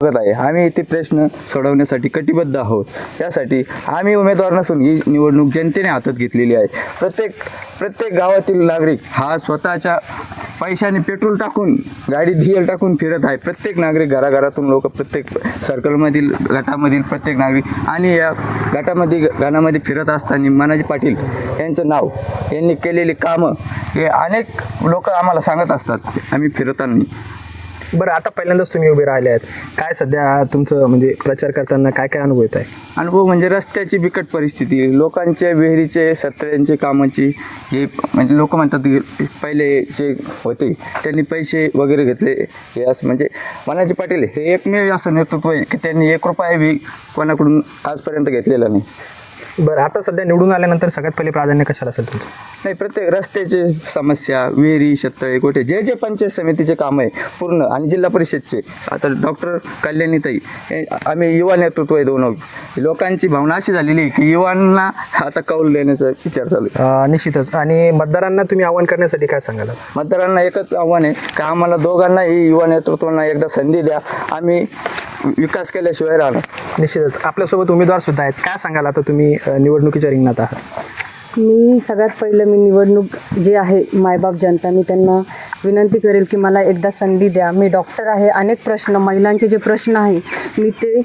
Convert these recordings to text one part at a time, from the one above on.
बघत आहे. आम्ही ते प्रश्न सोडवण्यासाठी कटिबद्ध आहोत. त्यासाठी आम्ही उमेदवार नसून ही निवडणूक जनतेने हातात घेतलेली आहे. प्रत्येक गावातील नागरिक हा स्वतःच्या पैशाने पेट्रोल टाकून गाडीत डिझेल टाकून फिरत आहे. प्रत्येक नागरिक घराघरातून लोक प्रत्येक सर्कलमधील गटामधील प्रत्येक नागरिक आणि या गाण्यामध्ये फिरत असताना मानाजी पाटील यांचं नाव, यांनी केलेली कामं हे अनेक लोक आम्हाला सांगत असतात आम्ही फिरताना. बरं, आता पहिल्यांदाच तुम्ही उभे राहिले आहेत, काय सध्या तुमचं म्हणजे प्रचार करताना काय काय अनुभव येत आहे? अनुभव म्हणजे रस्त्याची बिकट परिस्थिती, लोकांच्या विहिरीचे सत्र्यांचे कामाची, हे म्हणजे लोक म्हणतात पहिले जे होते त्यांनी पैसे वगैरे घेतले, हे असं म्हणजे मानाजी पाटील हे एकमेव असं नेतृत्व आहे की त्यांनी 1 रुपया बी कोणाकडून आजपर्यंत घेतलेला नाही. बरं, आता सध्या निवडून आल्यानंतर सगळ्यात पहिले प्राधान्य कशाला असेल तुमचं? नाही, प्रत्येक रस्त्याचे समस्या, विहिरी, शेततळे, गोठे, जे जे पंचायत समितीचे काम आहे पूर्ण आणि जिल्हा परिषदचे, आता डॉक्टर कल्याणीताई हे आम्ही युवा नेतृत्व आहे दोन. लोकांची भावना अशी झालेली आहे की युवांना आता कौल देण्याचा विचार चालू आहे. निश्चितच. आणि मतदारांना तुम्ही आवाहन करण्यासाठी काय सांगाल? मतदारांना एकच आव्हान आहे की आम्हाला दोघांनाही युवा नेतृत्वांना एकदा संधी द्या, आम्ही विकास केल्याशिवाय राहणार. निश्चितच. आपल्यासोबत उमेदवार सुद्धा आहेत, काय सांगाल आता तुम्ही निवडणुकीच्या रिंगणात आहात? मी सगळ्यात पहिलं निवडणूक जे आहे मायबाप जनता, मी त्यांना विनंती करेल की मला एकदा संधी द्या. मी डॉक्टर आहे, अनेक प्रश्न, महिलांचे जे प्रश्न आहे मी ते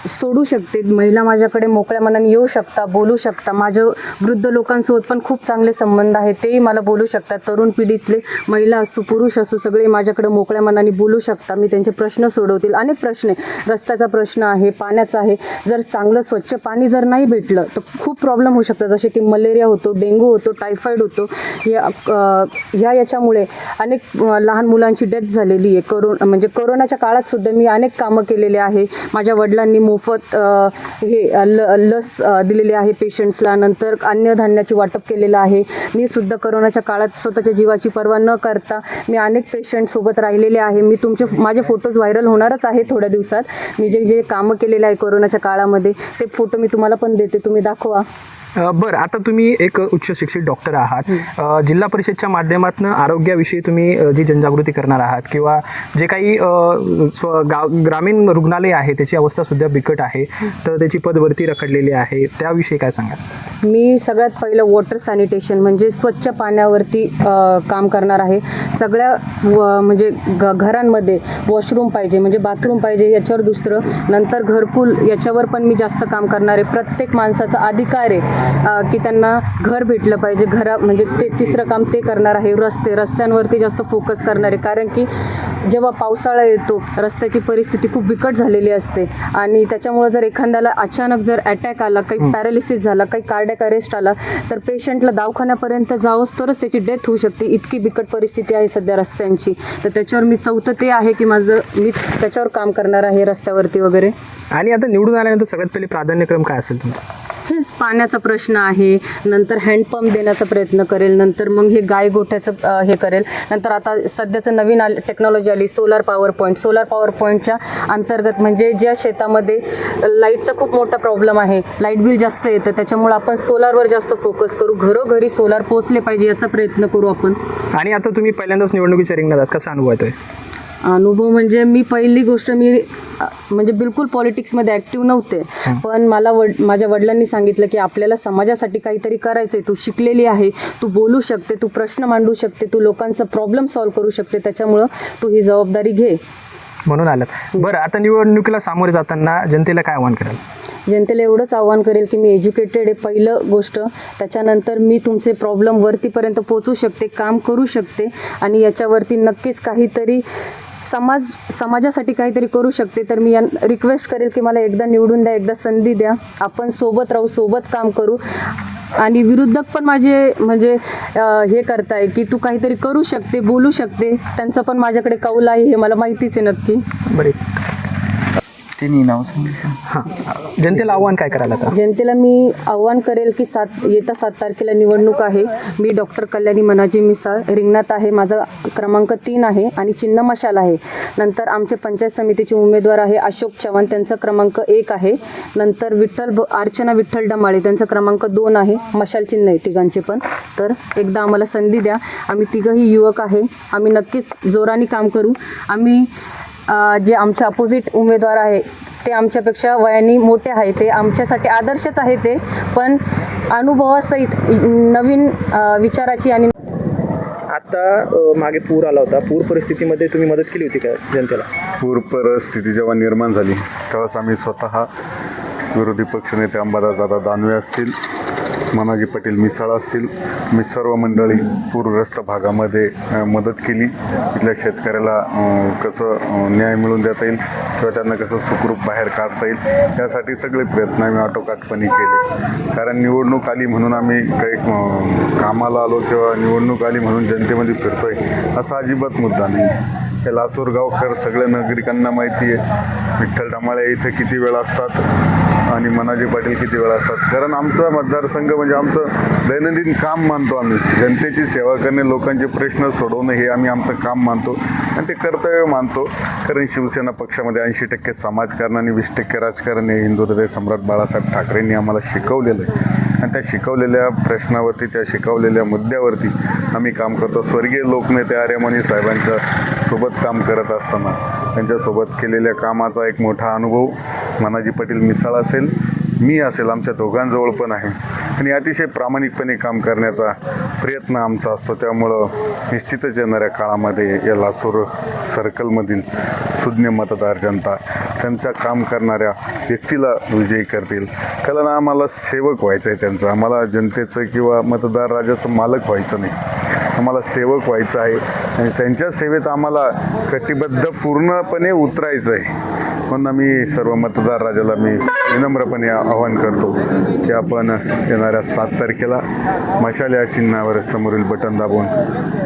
सोडू शकते. महिला माझ्याकडे मोकळ्या मनाने येऊ शकता, बोलू शकता. माझ्या वृद्ध लोकांसोबत पण खूप चांगले संबंध आहेत, तेही मला बोलू शकतात. तरुण पिढीतले महिला असो पुरुष असो सगळे माझ्याकडे मोकळ्या मनाने बोलू शकता. मी त्यांचे प्रश्न सोडवतील. अनेक प्रश्न आहे, रस्त्याचा प्रश्न आहे, पाण्याचा आहे. जर चांगलं स्वच्छ पाणी जर नाही भेटलं तर खूप प्रॉब्लेम होऊ शकतात, जसे की मलेरिया होतो, डेंग्यू होतो, टायफॉइड होतो. याच्यामुळे अनेक लहान मुलांची डेथ झालेली आहे. म्हणजे कोरोनाच्या काळात सुद्धा मी अनेक कामं केलेले आहे. माझ्या वडिलांनी मोफत लस दिलेली आहे पेशंट्सला. नंतर अन्नधान्याची वाटप केलेलं आहे. मी सुद्धा कोरोनाच्या काळात स्वतःच्या जीवाची पर्वा न करता मी अनेक पेशंटसोबत राहिलेले आहे. माझे फोटोज व्हायरल होणारच आहे थोड्या दिवसात. मी जे कामं केलेले आहे कोरोनाच्या काळामध्ये ते फोटो मी तुम्हाला पण देते, तुम्ही दाखवा. बरं, आता तुम्ही एक उच्च शिक्षित डॉक्टर आहात. जिल्हा परिषदच्या माध्यमातून आरोग्याविषयी तुम्ही जी जनजागृती करणार आहात किंवा जे काही ग्रामीण रुग्णालय आहे त्याची अवस्था सुद्धा बिकट आहे, तर त्याची पदभरती रखडलेली आहे, त्याविषयी काय सांगाल? मी सगळ्यात पहिलं वॉटर सॅनिटेशन म्हणजे स्वच्छ पाण्यावरती काम करणार आहे. सगळ्या म्हणजे घरांमध्ये वॉशरूम पाहिजे, म्हणजे बाथरूम पाहिजे, याच्यावर दुसरं. नंतर घरकुल, याच्यावर पण मी जास्त काम करणार आहे. प्रत्येक माणसाचा अधिकार आहे की त्यांना घर भेटलं पाहिजे. म्हणजे ते तिसरं काम ते करणार आहे. रस्त्यांवरती जास्त फोकस करणार आहे, कारण की जेव्हा पावसाळा येतो रस्त्याची परिस्थिती खूप बिकट झालेली असते आणि त्याच्यामुळे जर एखाद्याला अचानक जर अटॅक आला, काही पॅरालिसिस झाला, काही कार्डियक अरेस्ट आला तर पेशंटला दवाखान्यापर्यंत जावंच तरच त्याची डेथ होऊ शकते. इतकी बिकट परिस्थिती आहे सध्या रस्त्यांची. तर त्याच्यावर मी चौथं ते आहे की मी त्याच्यावर काम करणार आहे रस्त्यावरती वगैरे. आणि आता निवडून आल्यानंतर सगळ्यात पहिले प्राधान्यक्रम काय असेल तुमचा? हेच पाण्याचा प्रश्न आहे. नंतर हँडपंप देण्याचा प्रयत्न करेल. नंतर मग हे गाय गोठ्याचं हे करेल. नंतर आता सध्याचं नवीन टेक्नॉलॉजी आली solar power point. Solar power पॉईंटच्या अंतर्गत म्हणजे ज्या शेतामध्ये लाईटचा खूप मोठा प्रॉब्लेम आहे, लाईट बिल जास्त येतं, त्याच्यामुळे आपण सोलारवर जास्त फोकस करू. घरोघरी सोलार पोहोचले पाहिजे याचा प्रयत्न करू आपण. आणि आता तुम्ही पहिल्यांदाच निवडणुकीच्या रिंगणात आहात, कसा अनुभव येतोय? अनुभव म्हणजे मी पहिली गोष्ट म्हणजे बिलकुल पॉलिटिक्समध्ये ॲक्टिव्ह नव्हते, पण मला माझ्या वडिलांनी सांगितलं की आपल्याला समाजासाठी काहीतरी करायचं आहे. तू शिकलेली आहे, तू बोलू शकते, तू प्रश्न मांडू शकते, तू लोकांचा प्रॉब्लेम सॉल्व्ह करू शकते, त्याच्यामुळं तू ही जबाबदारी घे, म्हणून आलात. बरं, आता निवडणुकीला सामोरे जाताना जनतेला काय आव्हान कराल? जनतेला एवढंच आव्हान करेल की मी एज्युकेटेड आहे पहिलं गोष्ट. त्याच्यानंतर मी तुमचे प्रॉब्लेम वरतीपर्यंत पोहोचू शकते, काम करू शकते आणि याच्यावरती नक्कीच काहीतरी समाजासाठी काहीतरी करू शकते. तर मी रिक्वेस्ट करेल की मला एकदा निवडून द्या, एकदा संधी द्या. आपण सोबत राहू, सोबत काम करू. आणि विरोधक पण माझे म्हणजे हे करताय की तू काहीतरी करू शकते, बोलू शकते, त्यांचं पण माझ्याकडे कौल आहे, हे मला माहितीच आहे नक्की. बरे, त्यांनी नाव सांगितलं. हां, जनतेला आव्हान काय करायला? आता जनतेला मी आव्हान करेल की येत्या 7 तारखेला निवडणूक आहे. मी डॉक्टर कल्याणी मनाजी मिसाळ रिंगणात आहे. माझा क्रमांक 3 आहे आणि चिन्ह मशाल आहे. नंतर आमचे पंचायत समितीचे उमेदवार आहे अशोक चव्हाण, त्यांचा क्रमांक 1 आहे. नंतर अर्चना विठ्ठल डमाळे, त्यांचा क्रमांक 2 आहे. मशाल चिन्ह आहे तिघांचे पण. तर एकदा आम्हाला संधी द्या. आम्ही तिघंही युवक आहे, आम्ही नक्कीच जोराने काम करू. आम्ही जे आमचे अपोजिट उमेदवार आहे ते आमच्यापेक्षा वयाने मोठे आहे, ते आमच्यासाठी आदर्शच आहे ते, पण अनुभवासहित नवीन विचाराची आणि आता मागे पूर आला होता, पूर परिस्थितीमध्ये तुम्ही मदत केली होती का जनतेला? पूर परिस्थिती जेव्हा निर्माण झाली तेव्हाच आम्ही स्वतः विरोधी पक्षनेते अंबादासदादा दानवे असतील, मनाजी पाटील मिसाळ असतील, मी सर्व मंडळी पूरग्रस्त भागामध्ये मदत केली. इथल्या शेतकऱ्याला कसं न्याय मिळवून देता येईल किंवा त्यांना कसं सुखरूप बाहेर काढता येईल यासाठी सगळे प्रयत्न आम्ही आटोकाटपणे केले. कारण निवडणूक आली म्हणून आम्ही काही कामाला आलो किंवा निवडणूक आली म्हणून जनतेमध्ये फिरतोय असा अजिबात मुद्दा नाही. हे लासूर गावकर सगळ्या नागरिकांना माहिती आहे. विठ्ठल डामाळे इथे किती वेळ असतात आणि मनाजी पाटील किती वेळा असतात. कारण आमचा मतदारसंघ म्हणजे आमचं दैनंदिन काम मानतो आम्ही. जनतेची सेवा करणे, लोकांचे प्रश्न सोडवणं हे आम्ही आमचं काम मानतो आणि ते कर्तव्य मानतो. कारण शिवसेना पक्षामध्ये 80% समाजकारण आणि 20% राजकारण हे हिंदू हृदय सम्राट बाळासाहेब ठाकरेंनी आम्हाला शिकवलेलं आहे आणि त्या शिकवलेल्या प्रश्नावरती, त्या शिकवलेल्या मुद्द्यावरती आम्ही काम करतो. स्वर्गीय लोकनेते आर्यमनी साहेबांच्या सोबत काम करत असताना त्यांच्यासोबत केलेल्या कामाचा एक मोठा अनुभव मनाजी पाटील मिसाळ असेल, मी असेल, आमच्या दोघांजवळ पण आहे आणि अतिशय प्रामाणिकपणे काम करण्याचा प्रयत्न आमचा असतो. त्यामुळं निश्चितच येणाऱ्या काळामध्ये या लासूर सर्कलमधील सुज्ञ मतदार जनता त्यांचं काम करणाऱ्या व्यक्तीला विजयी करतील. कारण आम्हाला सेवक व्हायचं आहे त्यांचं, आम्हाला जनतेचं किंवा मतदार राजाचं मालक व्हायचं नाही, आम्हाला सेवक व्हायचं आहे आणि त्यांच्या सेवेत आम्हाला कटिबद्ध पूर्णपणे उतरायचं आहे. म्हणून आम्ही सर्व मतदार राजाला मी विनम्रपणे आवाहन करतो की आपण येणाऱ्या 7 तारखेला मशाल या चिन्हावर समोरील बटन दाबून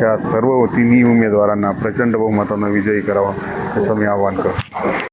या सर्व 3 उमेदवारांना प्रचंड बहुमतानं विजयी करावं असं मी आवाहन करतो.